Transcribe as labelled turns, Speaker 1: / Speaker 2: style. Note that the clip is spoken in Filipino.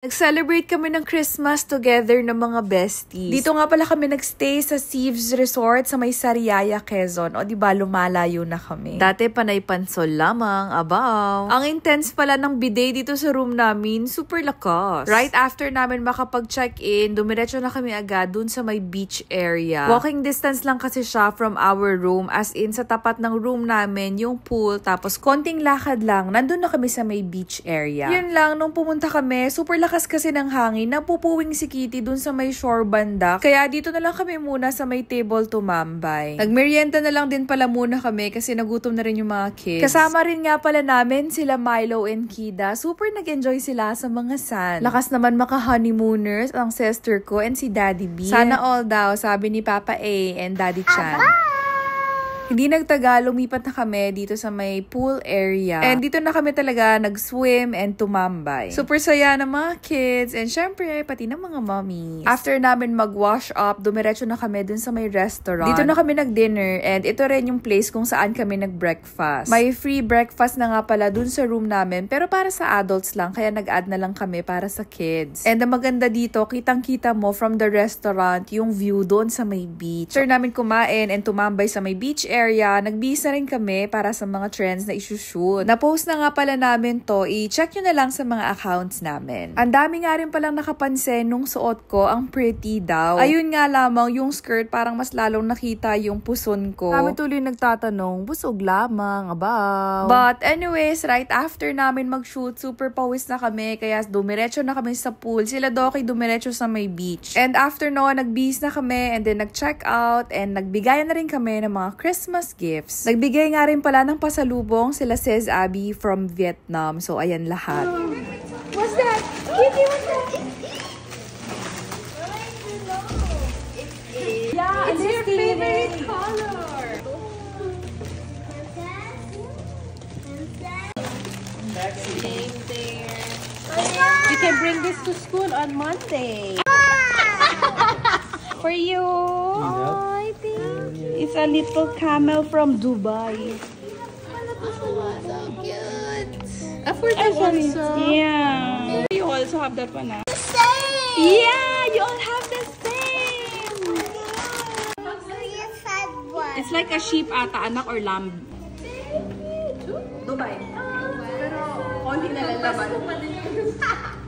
Speaker 1: Nag-celebrate kami ng Christmas together ng mga besties. Dito nga pala kami nagstay sa Sieves Resort sa may Sariaya, Quezon. O diba, lumalayo na kami. Dati panay pansol lamang, abaw. Ang intense pala ng bidet dito sa room namin, super lakas. Right after namin makapag-check-in, dumiretso na kami agad dun sa may beach area. Walking distance lang kasi siya from our room, as in sa tapat ng room namin, yung pool, tapos konting lakad lang, nandun na kami sa may beach area. Yun lang, nung pumunta kami, super lakas kasi ng hangin, napupuwing si Kitty dun sa may shore banda. Kaya dito na lang kami muna sa may table tumambay. Nagmerienda na lang din pala muna kami kasi nagutom na rin yung mga kids. Kasama rin nga pala namin sila Milo and Kida. Super nag-enjoy sila sa mga sand. Lakas naman maka-honeymooners ang sister ko and si Daddy B. Sana all daw, sabi ni Papa A and Daddy Chan. Hindi nagtagal, lumipat na kami dito sa may pool area. And dito na kami talaga nag-swim and tumambay. Super saya ng mga kids and syempre pati ng mga mommies. After namin mag-wash up, dumiretso na kami dun sa may restaurant. Dito na kami nag-dinner and ito rin yung place kung saan kami nag-breakfast. May free breakfast na nga pala dun sa room namin pero para sa adults lang kaya nag-add na lang kami para sa kids. And ang maganda dito, kitang-kita mo from the restaurant yung view doon sa may beach. After namin kumain and tumambay sa may beach area, nagbihis na rin kami para sa mga trends na isushoot. Na-post na nga pala namin to, i-check nyo na lang sa mga accounts namin. Ang dami nga rin palang nakapansin nung suot ko, ang pretty daw. Ayun nga lamang, yung skirt parang mas lalong nakita yung puson ko. Kami tuloy nagtatanong, busog lamang, abaw. But anyways, right after namin mag-shoot, super pawis na kami, kaya dumiretso na kami sa pool. Sila Doki dumiretso sa may beach. And after no, nagbihis na kami and then nag-check out and nagbigayan na rin kami ng mga Christmas gifts. Nagbigay nga rin pala ng pasalubong sila Sis Abby from Vietnam. So, ayan lahat.
Speaker 2: What's that? Kitty, what's that? Yeah, it's your favorite color. Same there. You can bring this to school on Monday. For you. Oh, I think it's a little camel from Dubai.
Speaker 3: So cute.
Speaker 2: For this also. Yeah. You also have that one now. Yeah, you all have the same. It's like a sheep ata, anak or lamb.
Speaker 1: Dubai. Pero konti na lang laman.